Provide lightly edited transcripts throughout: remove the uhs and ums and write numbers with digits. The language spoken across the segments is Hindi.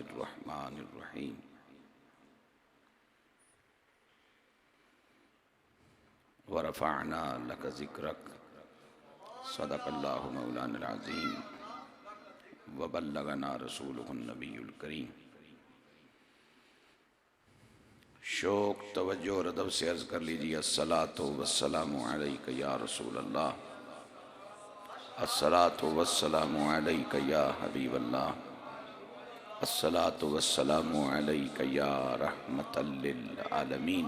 बिस्मिल्लाहिर्रहमानिर्रहीम। व रफ़अना लक ज़िक्रक सदक़ल्लाहु मौलाना अज़ीम व बल्लगना रसूलुहुन नबियुल करीम। शौक़ तवज्जो और अदब से अर्ज़ कर लीजिए, अस्सलातु वस्सलामु अलैका या रसूल अल्लाह, अस्सलातु वस्सलामु अलैका या हबीबल्लाह, अस्सलातु वस्सलामु अलैका या रहमतल लिल आलमीन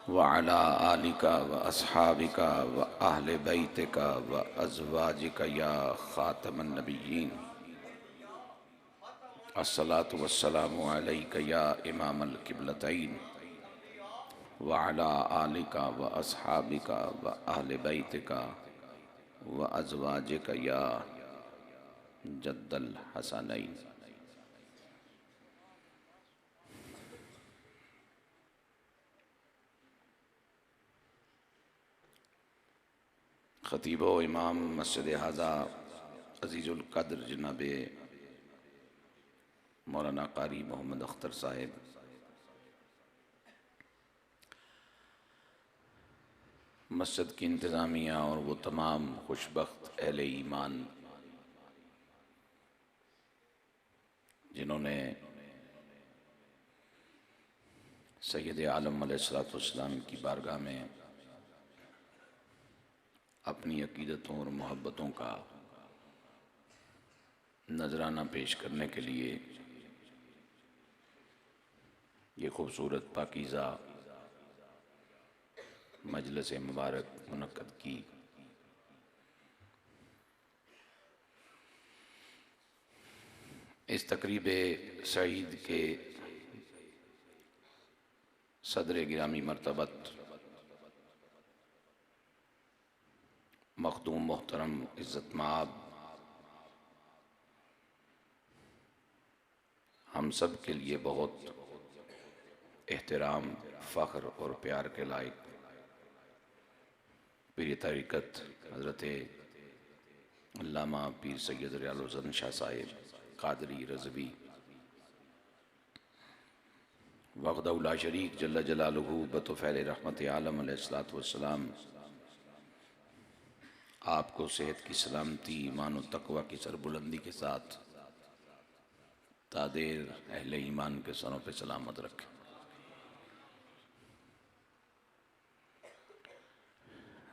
व अला आलिका व अस्हाबिका व अहले बैतिका व अज़वाजिका या खातमन नबिय्यीन। अस्सलातु वस्सलामु अलैका या इमामल किबलतैन व अला आलिका व अस्हाबिका व अहले बैतिका व अज़वाजिका या जद्दल हसनैन। खतीब व इमाम मस्जिद हाज़ा अज़ीज़ुल क़द्र जनाब मौलाना क़ारी मोहम्मद अख्तर साहिब, मस्जिद की इंतज़ामिया और वो तमाम खुशबख्त अहले ईमान जिन्होंने सैयद आलम अलैहिस्सलातु वस्सलाम की बारगाह में अपनी अक़ीदतों और मोहब्बतों का नजराना पेश करने के लिए ये खूबसूरत पाकीज़ा मजलिस मुबारक मुनक्कद की। इस तकरीब सईद के सदर गिरामी मर्तबत मखदूम मोहतरम इज़्ज़त माब हम सब के लिए बहुत एहतराम, फ़ख्र और प्यार के लायक पीर तरीक़त हज़रत अल्लामा पीर सैयद रियाल शाह साहिब क़ादरी रज़वी वक़दउला शरीक जल्ल जलालुहु बतफ़ैल रहमत आलम अलैहिस्सलातु वस्सलाम आपको सेहत की सलामती, ईमान और तक़वा की सरबुलंदी के साथ तादेर अहले ईमान के सरों पर सलामत रखें।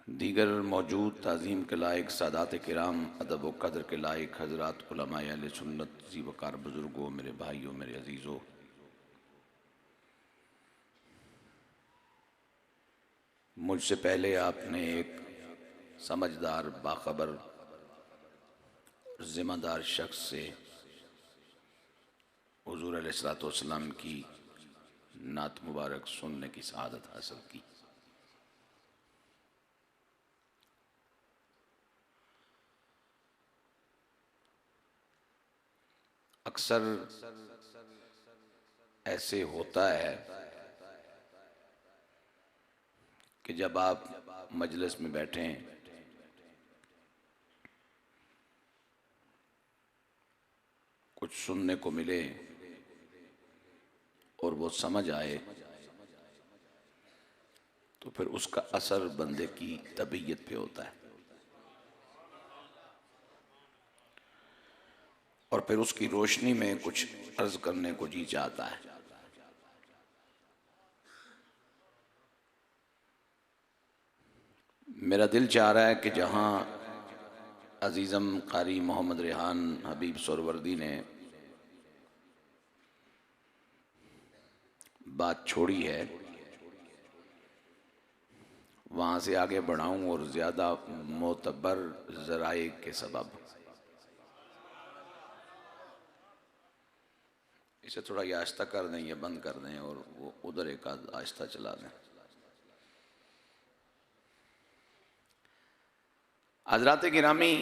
दीगर मौजूद ताज़ीम के लायक सादात किराम, अदब व क़द्र के लायक हज़रात, उलमाए अहले सुन्नत, ज़ीवकार बुज़ुर्गों, मेरे भाइयों, मेरे अज़ीज़ों, मुझसे पहले आपने एक समझदार, बाखबर, ज़िम्मेदार शख्स से हुज़ूर अलैहिस्सलातु वस्सलाम की नात मुबारक सुनने की सआदत हासिल की। अक्सर ऐसे होता है कि जब आप मजलिस में बैठें कुछ सुनने को मिले और वो समझ आए तो फिर उसका असर बंदे की तबीयत पे होता है और फिर उसकी रोशनी में कुछ अर्ज करने को जी चाहता है। मेरा दिल चाह रहा है कि जहाँ अजीज़म क़ारी मोहम्मद रेहान हबीब सोहरवर्दी ने बात छोड़ी है वहाँ से आगे बढ़ाऊँ और ज़्यादा मोतबर ज़राए के सबब इसे थोड़ा ये आहिस्ता कर दें या बंद कर दें और वो उधर एक आहिस्ता चला दें। हज़रात गिरामी,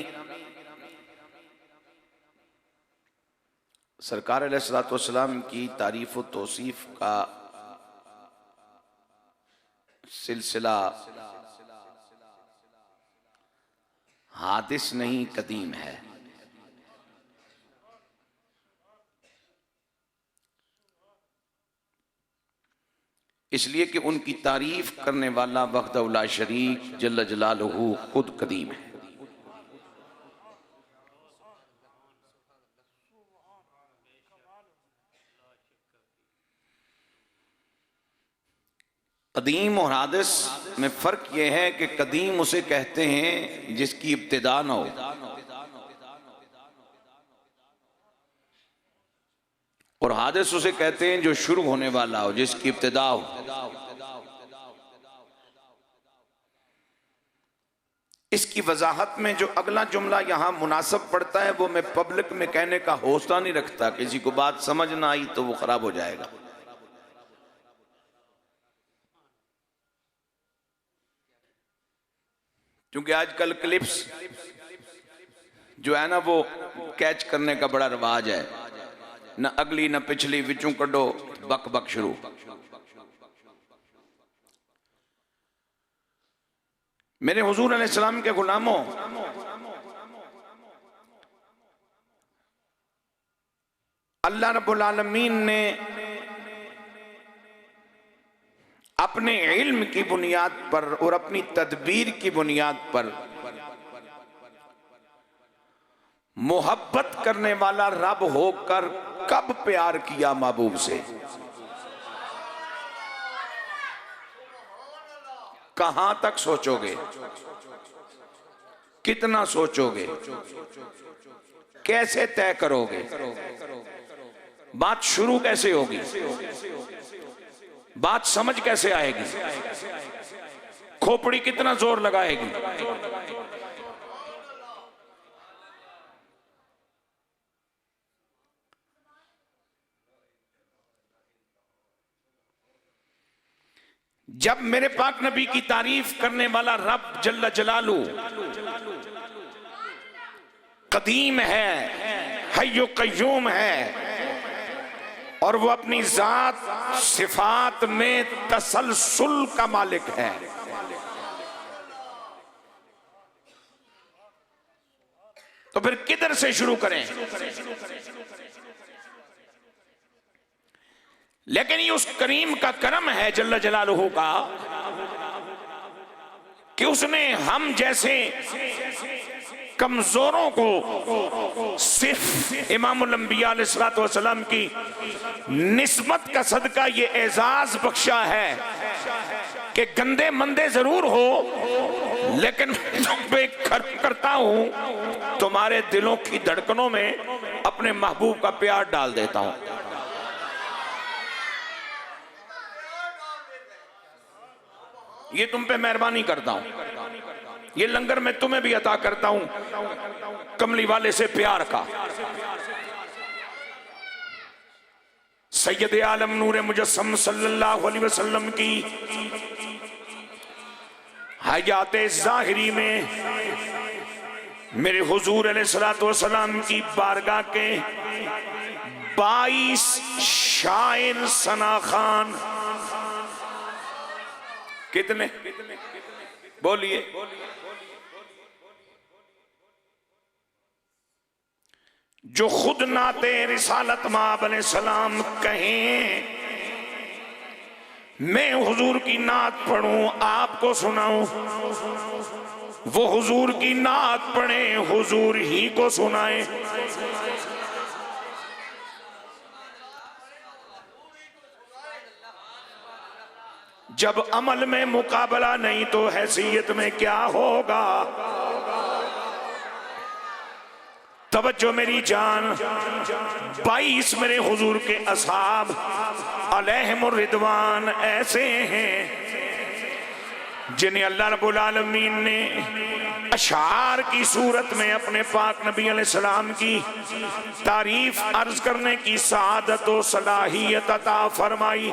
सरकार अलैहिस्सलातु वस्सलाम की तारीफ़ व तौसीफ़ का सिलसिला हादिस नहीं कदीम है। इसलिए कि उनकी तारीफ करने वाला वहदहु ला शरीक जल्ल जलालुहु खुद कदीम है। कदीम और हादिस में फर्क यह है कि कदीम उसे कहते हैं जिसकी इब्तिदा न हो, और हादिस उसे कहते हैं जो शुरू होने वाला हो, जिसकी इब्तिदा हो। इसकी वजाहत में जो अगला जुमला यहां मुनासिब पड़ता है वो मैं पब्लिक में कहने का हौसला नहीं रखता, किसी को बात समझ ना आई तो वो खराब हो जाएगा। क्योंकि आजकल क्लिप्स जो है ना वो कैच करने का बड़ा रिवाज है, न अगली न पिछली, विचों कड्डो बक बक शुरू। मेरे हुजूर अलैहिस्सलाम के गुलामों, अल्लाह रब्बुल आलमीन ने अपने इल्म की बुनियाद पर और अपनी तदबीर की बुनियाद पर मोहब्बत करने वाला रब होकर कब प्यार किया महबूब से, कहां तक सोचोगे, कितना सोचोगे, कैसे तय करोगे, बात शुरू कैसे होगी, बात समझ कैसे आएगी, खोपड़ी कितना जोर लगाएगी। जब मेरे पाक नबी की तारीफ करने वाला रब जल्ल जलालू कदीम है, हय्यो कय्यूम है, और वो अपनी जात सिफात में तसलसल का मालिक है, तो फिर किधर से शुरू करें। लेकिन ये उस करीम का करम है जल्ल जलालुहु का कि उसने हम जैसे कमजोरों को सिर्फ इमामुल अंबिया अलैहिस्सलातु वस्सलाम की निस्बत का सदका ये एजाज बख्शा है कि गंदे मंदे जरूर हो लेकिन तुम पे करता हूं, तुम्हारे दिलों की धड़कनों में अपने महबूब का प्यार डाल देता हूं। ये तुम पे मेहरबानी करता हूं, ये लंगर मैं तुम्हें भी अता करता हूं कमली वाले से प्यार का। सैयद आलम नूर मुजस्सम सल्लल्लाहु अलैहि वसल्लम की हयाते ज़ाहिरी में मेरे हुजूर अलैहिस्सलातु वस्सलाम की बारगाह के 22 शायर सना खान, कितने बोलिए, जो खुद नाते रिसालत माब अलैहिस्सलाम कहें, मैं हुजूर की नात पढ़ूं आपको सुनाऊं, वो हुजूर की नात पढ़े हुजूर ही को सुनाए। जब अमल में मुकाबला नहीं तो हैसियत में क्या होगा। तवज्जो मेरी जान, 22 मेरे हुजूर के असहाब अलैहिमुर रिदवान ऐसे हैं जिन्हें अल्लाह रब्बुल आलमीन ने अशार की सूरत में अपने पाक नबी अलैहिस्सलाम की तारीफ अर्ज करने की सआदत और सलाहियत अता फरमाई।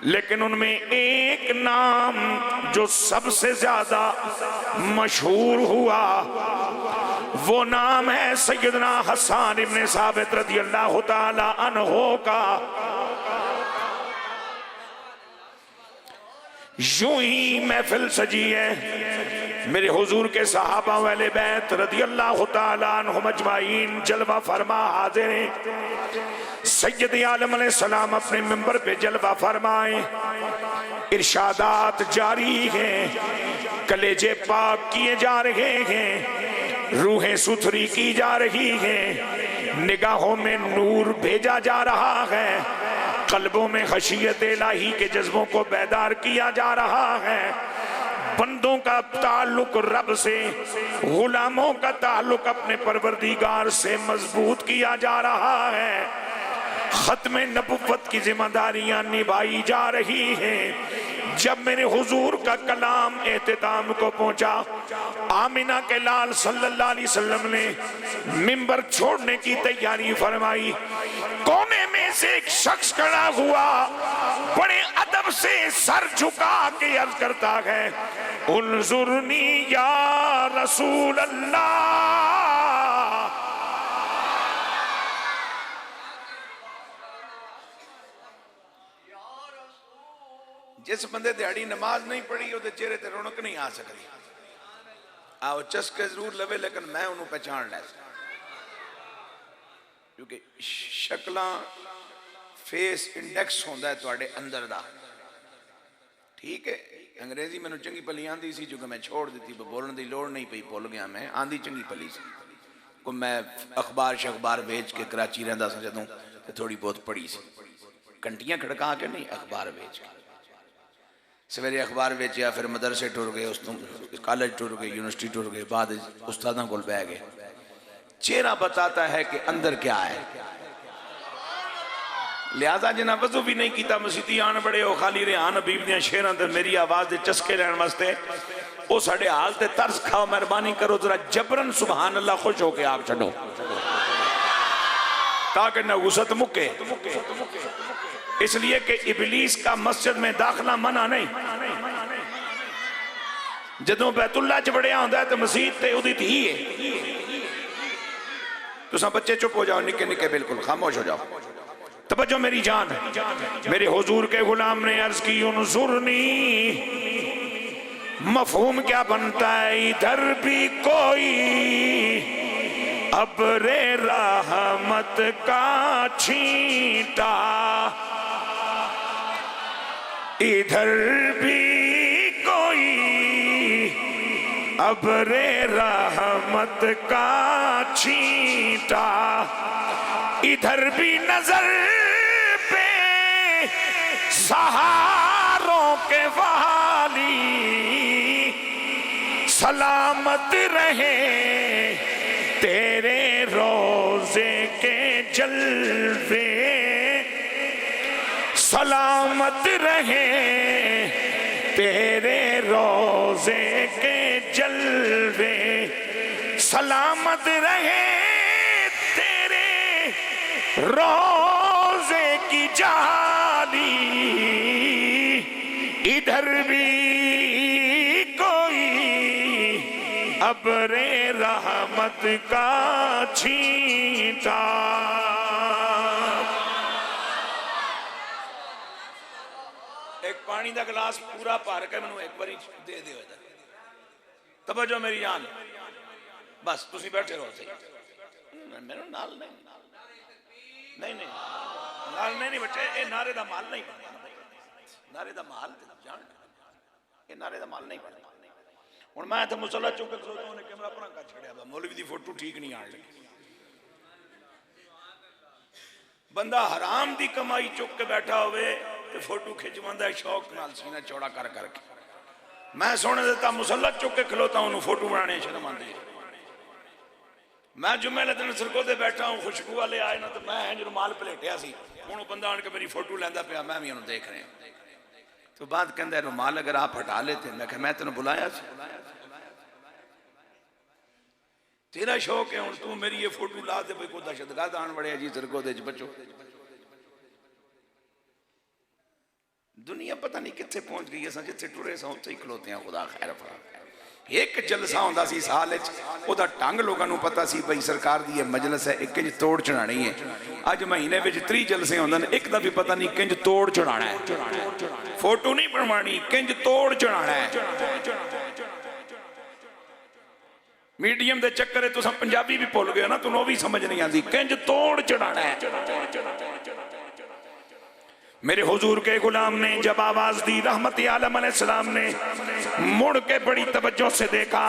लेकिन उनमें एक नाम जो सबसे ज्यादा मशहूर हुआ वो नाम है सैयदना हसन इब्ने साबित रज़ियल्लाहु ताला अन्हु का। यूं ही महफिल सजी है, मेरे हुजूर के सहाबा वाले बैत रदी अल्लाह तआला अन्हुम अजमाइन जलवा फरमा हाजिर हैं। सैयद आलम अलैहिस्सलाम अपने मिंबर पे जलवा फरमाए, इरशादात जारी हैं, कलेजे पाक किए जा रहे हैं, रूहें सुथरी की जा रही हैं, निगाहों में नूर भेजा जा रहा है, कल्बों में खशियत इलाही के जज्बों को बेदार किया जा रहा है, बंदों का ताल्लुक रब से, गुलामों का ताल्लुक अपने परवरदिगार से मजबूत किया जा रहा है, खत्म नबुव्वत की जिम्मेदारियां निभाई जा रही हैं। जब मेरे हुजूर का कलाम एहतिताम को पहुंचा, आमिना के लाल सल्लल्लाहु अलैहि वसल्लम ने मिंबर छोड़ने की तैयारी फरमाई। कोने में से एक शख्स खड़ा हुआ, बड़े अदब से सर झुका के अर्ज करता है, उन्जुरनी या रसूल अल्लाह। जिस बंदे दिहाड़ी नमाज नहीं पढ़ी ਉਹਦੇ चेहरे ते रौनक नहीं आ सकती। आओ चस्के जरूर लवे, लेकिन मैं उन्होंने पहचान लै, क्योंकि शक्ल फेस इंडेक्स होंदा है तुहाडे अंदर दा। ठीक है, अंग्रेजी मैनू चंगी भली आंदी सी, जो कि मैं छोड़ दी, बोलने की लोड़ नहीं पई, भुल गया मैं, आंदी चंगी भली सी। को मैं अखबार शखबार बेच के कराची रहिंदा सी जदों, थोड़ी बहुत पढ़ी सी, घंटियां खड़का के नहीं, अखबार बेच के। सवेरे अखबार बेचिया, फिर मदरसे टुर गए, उस तो कॉलेज टुर गए, यूनिवर्सिटी टुर गए, बाद उस्तादा को बह गए। चेहरा बताता है कि अंदर क्या है। लिहाजा जिन्हें वजू भी नहीं किया, मसीती आन बड़े हो, खाली रेहान हबीब दियां शेरां ते मेरी आवाज़ के चस्के लैन वास्ते, वो साडे हाल ते तरस खाओ, मेहरबानी करो जरा जबरन सुभान अल्लाह खुश होके आग छो, ताकि नगुसत मुके। इसलिए कि इबलीस का मस्जिद में दाखिला मना नहीं। जदों बैतुल्ला च बड़िया होंदा है तो मसीत ते उदी धी है। तुसा बच्चे चुप हो जाओ, निके निके बिल्कुल खामोश हो जाओ। तवज्जो मेरी जान, मेरे हुजूर के गुलाम ने अर्ज की, उन्जुरनी, मफहूम क्या बनता है, इधर भी कोई अब्रे रहमत का छींटा, इधर भी कोई अब्रे रहमत का छींटा, इधर भी नजर पे सहारों के वाली, सलामत रहे तेरे रोजे के जलवे, सलामत रहे तेरे रोजे के जलवे, सलामत रहे तेरे रोजे की जाली, इधर भी कोई अब्रे रहमत का छींटा। एक पानी का गिलास पूरा भर के मैनू एक बार दे दो। तवज्जो मेरी जान, बस तुसी बैठे रहो सही, मेरे नाल नहीं नहीं नहीं नाल नहीं बच्चे, ये नारे का माल नहीं बनता, नारे का माल जान, ये नारे का माल नहीं बनता। हुण मैं इत्थे मुसल्ला चुक के खलोता, उन्हें कैमरा परा कर छड़िया, मौलवी की फोटो ठीक नहीं आने लगी। बंदा हराम की कमाई चुक के बैठा होवे तो फोटो खिंचवांदा शौक नाल, सीना चौड़ा कर करके। मैं सोने देता मुसल्ला चुक के खलोता, उन्होंने फोटो बनाने शर्म आती है। मैं जुम्मे वाले दिन सरकोते बैठा हूँ, खुशबू वाले आए ना, तो मैं जो रुमाल पलेटिया सी, हूँ बंदा आन के मेरी फोटो लैंदा पिया, मैं भी उन्होंने देख रहा। तो बाद कहता रुमाल अगर आप हटा लेते, मैं कहा मैं तेन बुलाया तेरा शौक है, हूँ तू मेरी ये फोटो ला दे, भाई को दहशतगर्द आन बड़े जी सरकोते बचो। दुनिया पता नहीं कितने पहुंच गई, अस जिथे टुरे सौ उत्थे ही खलोते हैं। खुदा खैर फरा, एक जलसा होंदा सी साल विच, ओदा ढंग लोगों को पता सी, भाई सरकार दी मजलिस है, एक इंज तोड़ चढ़ानी है। अज महीने में 30 जलसे होंदे ने, एक दा भी पता नहीं किंज तोड़ चढ़ाना है। फोटो नहीं बनवानी, किंज तोड़ चढ़ाना है। मीडियम के चक्कर तुम पंजाबी भी भुल गए ना, तुम्हें भी समझ नहीं आती। किंज तोड़ चढ़ाना है। मेरे हुजूर के गुलाम ने जब आवाज दी, रहमत आलम अलैहिस्सलाम ने मुड़ के बड़ी तवज्जो से देखा,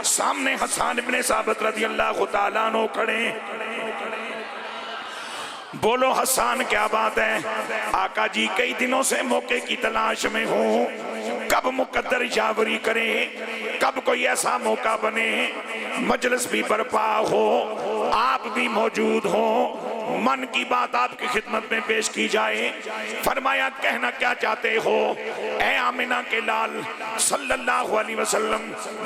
सामने हसन इब्ने साबित रज़ी अल्लाह तआला अन्हु खड़े। बोलो हसन क्या बात है? आका जी कई दिनों से मौके की तलाश में हूँ, कब मुकद्दर यावरी करे, कब कोई ऐसा मौका बने, मजलिस भी बर्पा हो, आप भी मौजूद हो, मन की बात आपकी खिदमत में पेश की जाए। फरमाया कहना क्या चाहते हो? ऐ आमिना के लाल सल्लल्लाहु अलैहि वसल्लम,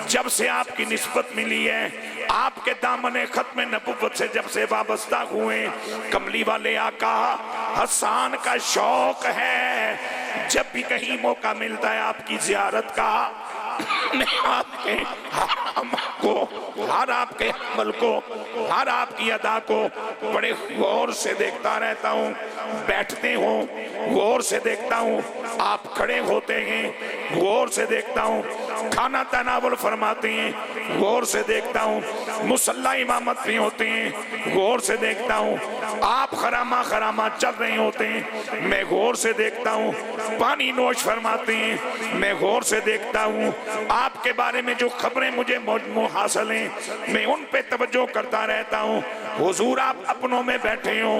जब से आपकी निस्बत मिली है, आपके दामन खत्म नबुव्वत से जब से वाबस्ता हुए, कमली वाले आका हसन का शौक है, जब भी कहीं मौका मिलता है आपकी जियारत का, मैं आपके हर अमल को, हर आपके अमल को, हर आपकी अदा को बड़े गौर से देखता रहता हूँ। बैठते हो गौर से देखता हूँ, आप खड़े होते हैं गौर से देखता हूँ, खाना तनावुल फरमाते हैं गौर से देखता हूँ, मुसल्ला इमामत भी होते हैं गौर से देखता हूँ, आप खरामा खरामा चल रहे होते हैं मैं गौर से देखता हूँ, पानी नोश फरमाते हैं मैं गौर से देखता हूँ, आपके बारे में जो खबरें मुझे हासिल हैं मैं उन पे तवज्जो करता रहता हूँ। हुजूर आप अपनों में बैठे हो,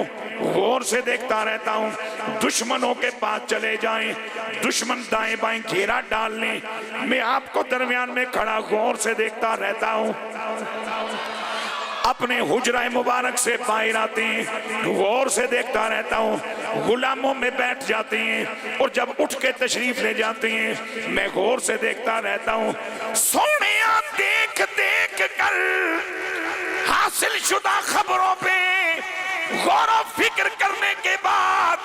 गौर से देखता रहता हूँ। दुश्मनों के पास चले जाएं, दुश्मन दाएं बाएं घेरा डाल लें, मैं आपको दरमियान में खड़ा गौर से देखता रहता हूँ। अपने हुजरा मुबारक से बाहर आते हैं गौर से देखता रहता हूँ, गुलामों में बैठ जाते हैं और जब उठ के तशरीफ ले जाते हैं मैं गौर से देखता रहता हूँ। सोनिया देख देख कर हासिल शुदा खबरों पे गौर और फिक्र करने के बाद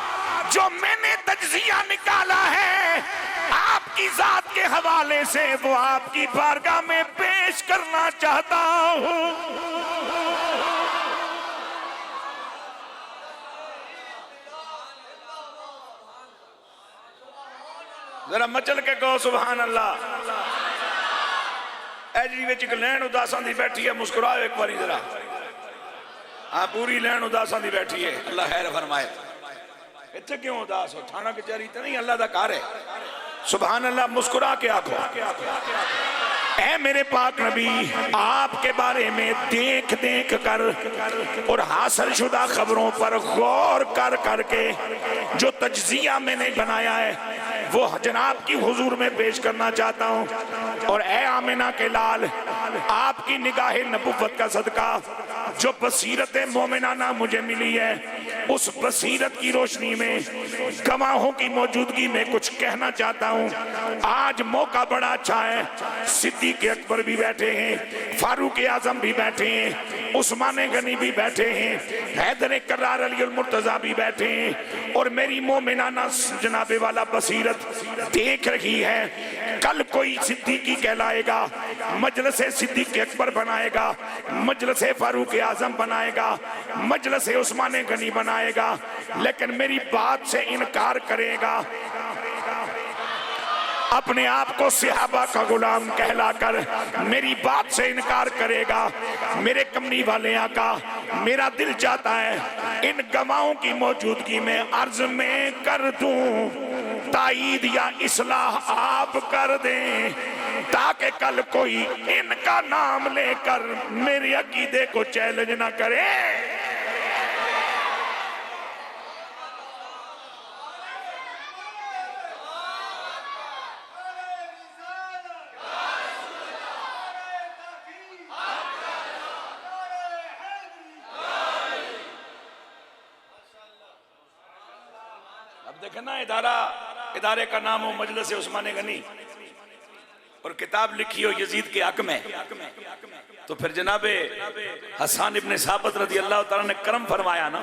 जो मैंने तज्जिया निकाला है आपकी जात के हवाले से, वो आपकी बारगाह में पेश करना चाहता हूँ। जरा मचल के कहो सुभान अल्लाह। एजी विच एक लैन उदासां दी बैठी है, मुस्कुराओ एक बारी जरा। हाँ पूरी लैन उदासां दी बैठी है, अल्लाह खैर फरमाए। इत्थे क्यों उदास हो? थाना कचहरी तो नहीं, अल्लाह दा घर है। सुभान अल्लाह, मुस्कुरा के आखो। ऐ मेरे पाक नबी, आपके बारे में देख देख कर और हासिल शुदा खबरों पर गौर कर करके जो तज्जिया मैंने बनाया है वो जनाब की हुजूर में पेश करना चाहता हूँ। और ऐ आमिना के लाल, आपकी निगाह नबुव्वत का सदका जो बसीरत मोमिनाना मुझे मिली है, उस बसीरत की रोशनी में गवाहों की मौजूदगी में कुछ कहना चाहता हूँ। आज मौका बड़ा अच्छा है, सिद्दीक अकबर भी बैठे हैं, फारूक आजम भी बैठे हैं, उस्मान गनी भी बैठे हैं, हैदर करार अली मुर्तजा भी बैठे हैं और मेरी मोमिनाना जनाबे वाला बसीरत देख रही है। कल कोई सिद्दीकी कहलाएगा, मजलिस सिद्दीक अकबर बनाएगा, मजलिस फारूक आजम बनाएगा, मजलिस उस्मान गनी बनाएगा, लेकिन मेरी बात से इनकार करेगा, अपने आप को सहाबा का गुलाम कहलाकर मेरी बात से इनकार करेगा। मेरे कमली वाले आका, मेरा दिल चाहता है इन गवाहों की मौजूदगी में अर्ज में कर दूं, ताईद या इस्लाह आप कर दें, ताकि कल कोई इनका नाम लेकर मेरे अकीदे को चैलेंज ना करे। देखना इदारे का नाम हो मजलिस उस्मान गनी और किताब लिखी हो यजीद के हक में, तो फिर जनाबे हसन इब्ने साबित रज़ी अल्लाह तआला ने करम फरमाया ना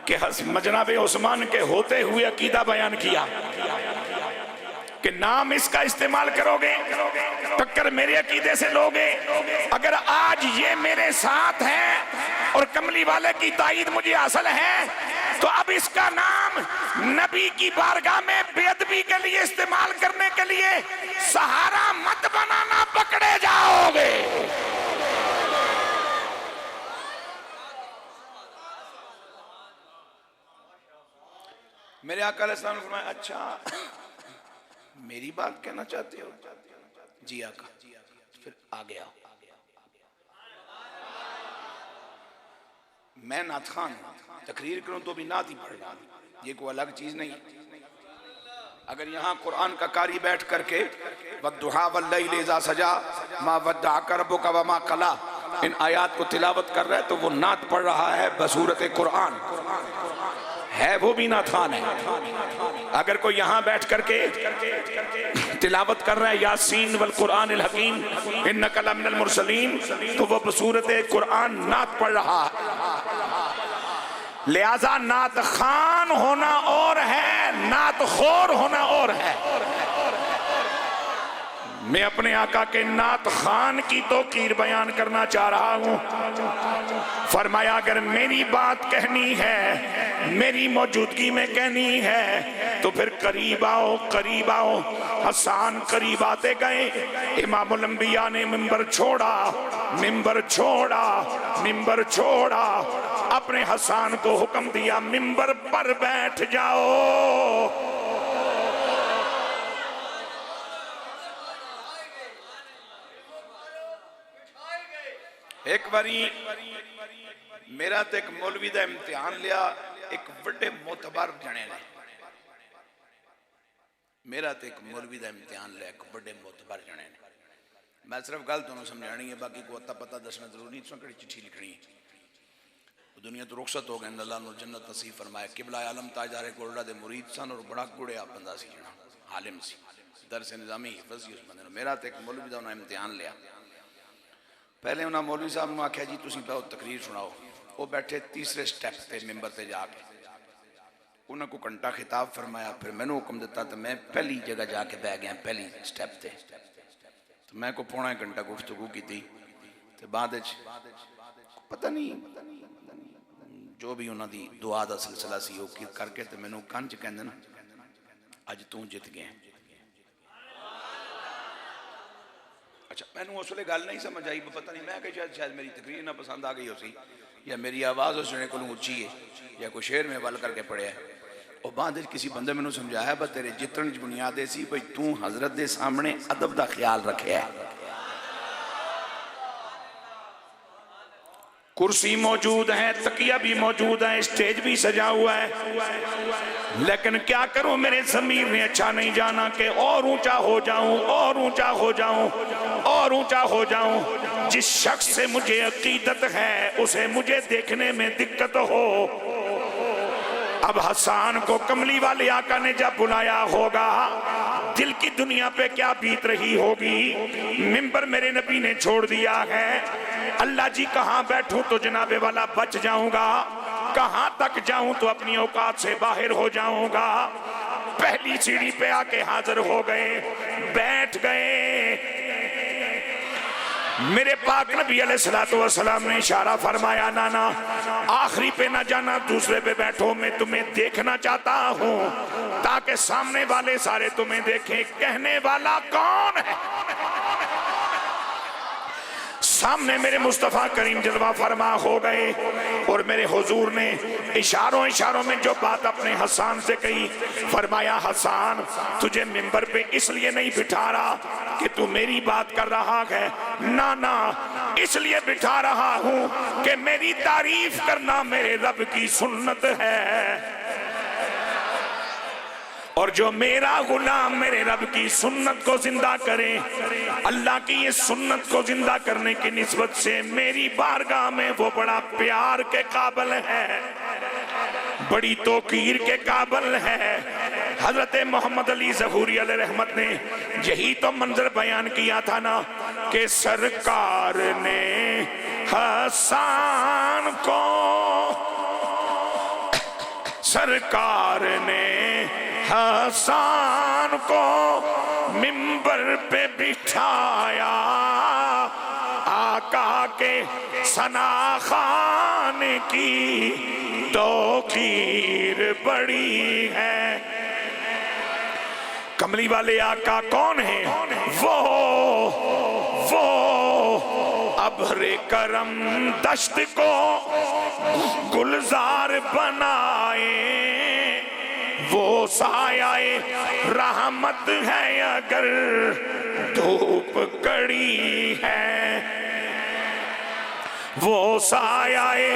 कि जनाबे उस्मान के होते हुए अकीदा बयान किया कि नाम इसका इस्तेमाल करोगे टक्कर मेरे अकीदे से लोगे। अगर आज ये मेरे साथ है और कमली वाले की ताईद मुझे हासिल है, तो अब इसका नाम नबी की बारगाह में बेअदबी के लिए इस्तेमाल करने के लिए सहारा मत बनाना, पकड़े जाओगे। मेरे आका अलैहिस्सलाम ने फरमाया अच्छा मेरी बात कहना चाहते हो? जी आका। फिर आ गया। मैं नात खान तकरीर करूं तो भी नात ही पढ़ रहा, ये कोई अलग चीज नहीं। अगर यहाँ कुरान का कारी बैठ करके वद्दुहा वल्लैलि इज़ा सजा मा वद्दअका रब्बुका वमा कला इन आयात को तिलावत कर रहा है तो वो नात पढ़ रहा है बसूरत कुरान है, वो भी नात खान है। अगर कोई यहाँ बैठ करके तिलावत कर रहा है यासीन वल कुरानिल हकीम इन्नका लमिनल मुरसलीन तो वो बसूरत कुरान नात पढ़ रहा है। लिहाजा नात खान होना और है, नात खोर होना और है। मैं अपने आका के नात खान की तो कीर बयान करना चाह रहा हूं। फरमाया अगर मेरी बात कहनी है, मेरी मौजूदगी में कहनी है तो फिर करीब आओ, करीब आओ। हसन करीब आते गए। इमामुल अंबिया ने मिंबर छोड़ा, मिंबर छोड़ा, मिंबर छोड़ा। अपने हसन को हुक्म दिया मिंबर पर बैठ जाओ। एक बारी मेरा तो एक मौलवी का इम्तिहान लिया, एक बड़े मोतबर जने ने मेरा तो एक मौलवी का इम्तिहान लिया, एक बड़े मोतबर जने ने। मैं सिर्फ गल तुहानू समझानी है, बाकी को अता पता दसना जरूरी नहीं। कड़ी चिट्ठी लिखनी है, दुनिया तो रुखसत हो गए, अल्लाह नूर जन्नत नसीब फरमाए। किबला आलम ताजदारे गोल्डा दे मुरीद सन और बड़ा गुड़िया बंदा सी, जना आलिम सी, दरस निजामी हिफज सी उस बंदे। मेरा तो एक मौलवी का उन्हें इम्तिहान लिया। पहले उन्होंने मौलवी साहब ने आख्या जी तुसीं पाओ तकरीर सुनाओ। वो बैठे तीसरे स्टैप पे मिंबर से जाके उन्होंने को घंटा खिताब फरमाया। फिर मैंने हुक्म दिता तो मैं पहली जगह जाके बह गया, पहली स्टैप से। तो मैं को पौना घंटा गुफ्तगू की थी। तो बाद पता नहीं जो भी उन्होंने दुआ का सिलसिला सी वो करके तो मैनू कंन च कहंदे ना अज तू जित गया। अच्छा मैनू उस वे गल नहीं समझ आई, पता नहीं मैं शायद मेरी तकरीर ना पसंद आ गई उसी, या मेरी आवाज़ उस जने को उच्ची है या कोई शेर में वल करके पढ़िया। और बाद किसी बंदे मैनू समझाया बस तेरे जितन च बुनियाद सी भाई तू हजरत के सामने अदब का ख्याल रखे है। कुर्सी मौजूद है, तकिया भी मौजूद है, स्टेज भी सजा हुआ है, लेकिन क्या करूं मेरे ज़मीर ने अच्छा नहीं जाना कि और ऊंचा हो जाऊं, और ऊंचा हो जाऊं, और ऊंचा हो जाऊं। जिस शख्स से मुझे अकीदत है उसे मुझे देखने में दिक्कत हो। अब हसन को कमली वाले आका ने जब बुलाया होगा दिल की दुनिया पे क्या बीत रही होगी। मिंबर मेरे नबी ने छोड़ दिया है। अल्लाह जी कहाँ बैठूं तो जनाबे वाला बच जाऊंगा, कहाँ तक जाऊं तो अपनी औकात से बाहर हो जाऊंगा। पहली सीढ़ी पे आके हाजिर हो गए, बैठ गए। मेरे पाक नबी अलैहिस्सलातु वस्सलाम ने इशारा फरमाया नाना आखिरी पे ना जाना, दूसरे पे बैठो। मैं तुम्हें देखना चाहता हूं ताकि सामने वाले सारे तुम्हें देखें। कहने वाला कौन है? सामने मेरे मुस्तफ़ा करीम जलवा फरमा हो गए। और मेरे हुजूर ने इशारों इशारों में जो बात अपने हसन से कही, फरमाया हसन तुझे मिंबर पे इसलिए नहीं बिठा रहा कि तू मेरी बात कर रहा है, ना ना इसलिए बिठा रहा हूं कि मेरी तारीफ करना मेरे रब की सुन्नत है। और जो मेरा गुलाम मेरे रब की सुन्नत को जिंदा करे, अल्लाह की ये सुन्नत को जिंदा करने की निस्बत से मेरी बारगाह में वो बड़ा प्यार के काबिल है, बड़ी तौकीर के काबिल है। हजरत मोहम्मद अली ज़हूरी अलैहि रहमत ने यही तो मंजर बयान किया था ना कि सरकार ने हसन को, सरकार ने हसन को मिंबर पे बिठाया। आका के सना खान की तौकीर बड़ी है। कमली वाले आका कौन है? वो अबरे करम दश्त को गुलजार बनाए, वो सायाए रहमत है अगर धूप कड़ी है, वो सायाए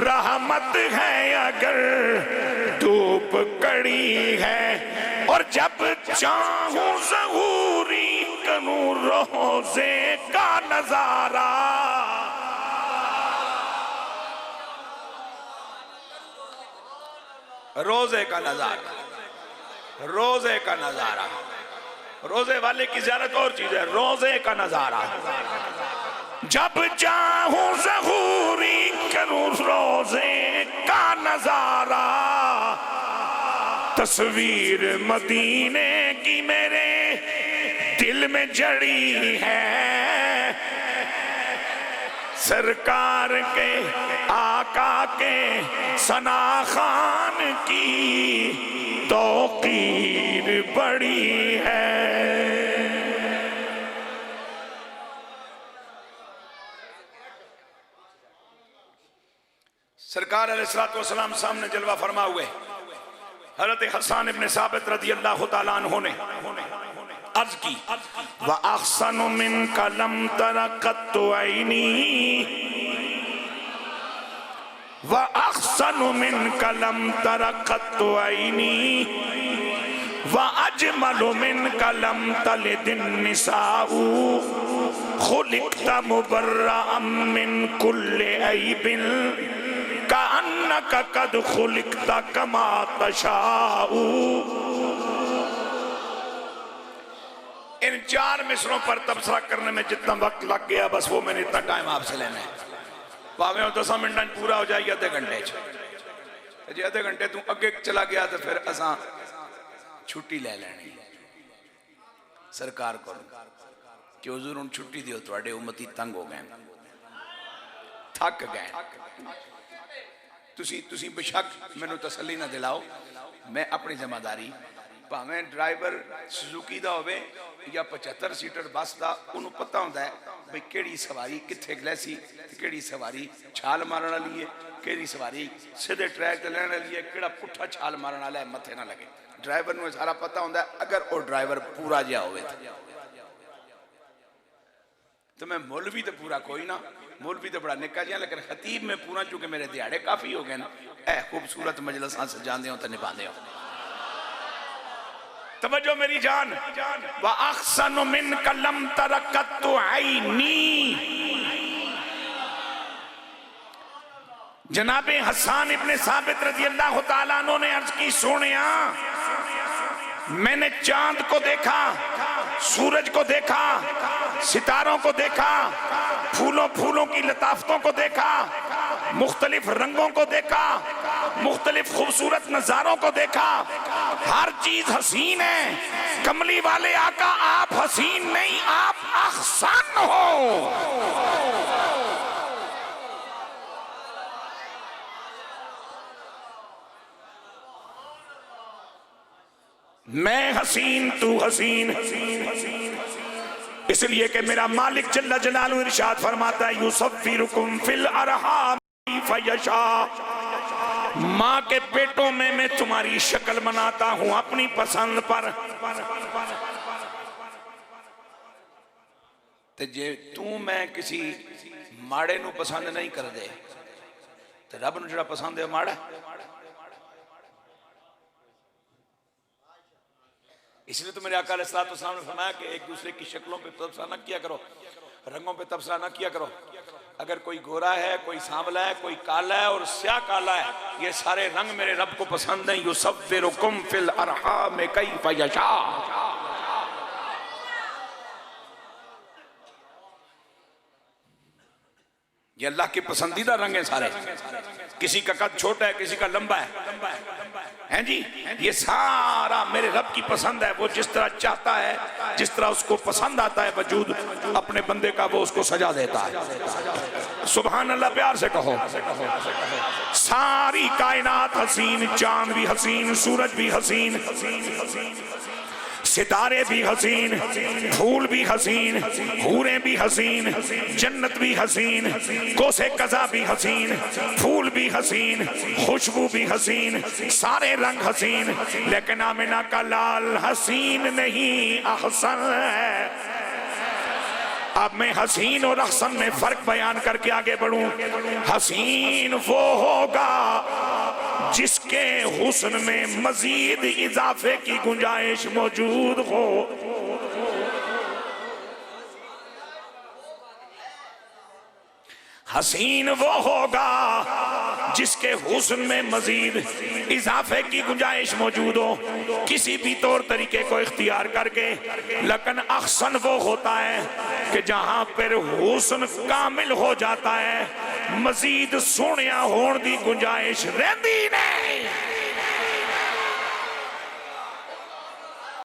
रहमत है अगर धूप कड़ी है। और जब चाहूं ज़हूरी करूं रोज़े का नजारा, रोजे का नजारा, रोजे का नजारा, रोजे वाले की ज़ियारत और चीज है, रोजे का नजारा। जब चाहूं ज़हूरी करूं रोजे का नजारा, तस्वीर मदीने की मेरे दिल में जड़ी है, सरकार के आका के सना खान की तौकीर बड़ी है। सरकार अलैहिस्सलातु वस्सलाम सामने जलवा फरमा हुए हज़रत हसन इब्न साबित रज़ी अल्लाह तआला अन्हु ने अर्ज की, व अहसनु मिनका लम तरा कत्तु ऐनी, व अहसनु मिनका लम तरा कत्तु ऐनी, व अजमलु मिनका लम तलिदिन निसाउ, खुलिक़्ता मुबर्रअम मिन कुल्लि ऐबिन कअन्नका क़द खुलिक़्ता कमा तशाउ। इन 4 मिसरों पर तबसरा करने में जितना वक्त लग गया, बस वो मैंने इतना टाइम आपसे लेना है। भावे 10 मिनट पूरा हो जाए, आधे घंटे जी, आधे घंटे तू अगे चला गया तो फिर असा छुट्टी ले लेनी सरकार को कि हुजूर हुण छुट्टी दियो, तुहाडे उम्मती तंग हो गए, थक गए। तुसी बेशक मैनू तसल्ली ना दिलाओ, मैं अपनी जिम्मेदारी भावें ड्राइवर सुजुकी दा होवे या 75 सीटर बस का, उन्होंने पता होता है भाई केड़ी सवारी कित्थे गलैसी, केड़ी सवारी छाल मारन वाली है, केड़ी सवारी सीधे ट्रैक ते लैण वाली है, केड़ा पुट्ठा छाल मारन वाला है मथे ना लगे। ड्राइवर नूं सारा पता होता है। अगर वो ड्राइवर पूरा जिहा होवे तो मैं मौलवी तो पूरा कोई ना, मौलवी तो बड़ा निक्का जिहा, लेकिन खतीब में पूरा, चूंकि मेरे दिहाड़े काफ़ी हो गए ना, ए खूबसूरत मजलिसां सजांदे हो तो निभांदे हो। तवज्जो मेरी जान, व अहसनु मिनका लम तरा कत्तु ऐनी। जनाबे हसन इब्न साबित रज़ी अल्लाह तआला अन्हु ने अर्ज की, सोनिया मैंने चांद को देखा, सूरज को देखा, सितारों को देखा, फूलों की लताफतों को देखा, मुख्तलिफ रंगों को देखा, मुख्तलिफ खूबसूरत नजारों को देखा। हर चीज हसीन है। कमली वाले आका आप हसीन नहीं, आप अहसन हो। मैं हसीन तू हसीन, इसलिए कि मेरा मालिक जल्ला जलालहू इरशाद फरमाता है, युसव्विरुकुम फिल अरहाम फयशा, माँ के पेटों में मैं तुम्हारी शक्ल बनाता हूं अपनी पसंद पर। ते जे तू मैं किसी माड़े नू पसंद नहीं कर दे तो रब नू जिहड़ा पसंद है माड़ा। इसलिए तो मेरे आका अलैहिस्सलातु वस्सलाम ने फरमाया कि एक दूसरे की शक्लों पे तबसरा न किया करो, रंगों पे तबसरा न किया करो। अगर कोई गोरा है, कोई सांवला है, कोई काला है और स्याह काला है, ये सारे रंग मेरे रब को पसंद नहीं। युसव्विरुकुम फिल अरहाम कैफ़ यशा। ये अल्लाह के पसंदीदा रंग है सारे। किसी का कद छोटा है, किसी का लंबा है जी। ये सारा मेरे रब की पसंद है। वो जिस तरह चाहता है, जिस तरह उसको पसंद आता है वजूद अपने बंदे का, वो उसको सजा देता है। सुभान अल्लाह, प्यार से कहो। सारी कायनात हसीन, चांद भी हसीन, सूरज भी हसीन, सितारे भी हसीन, फूल भी हसीन, हूरें भी हसीन, जन्नत भी हसीन, कोसे कज़ा भी हसीन, फूल भी भी हसीन, खुशबू भी हसीन, सारे रंग हसीन, लेकिन आमिना का लाल हसीन नहीं अहसन है। अब मैं हसीन और अहसन में फर्क बयान करके आगे बढ़ूं। हसीन वो होगा जिसके हुस्न में मजीद इजाफे की गुंजाइश मौजूद हो। हसीन वो होगा जिसके हुस्न में मजीद इजाफे की गुंजाइश मौजूद हो किसी भी तौर तरीके को इख्तियार करके। लेकिन अहसन वो होता है कि जहां पर हुस्न कामिल हो जाता है, मजीद सोहणिया होने की गुंजाइश रहती नहीं।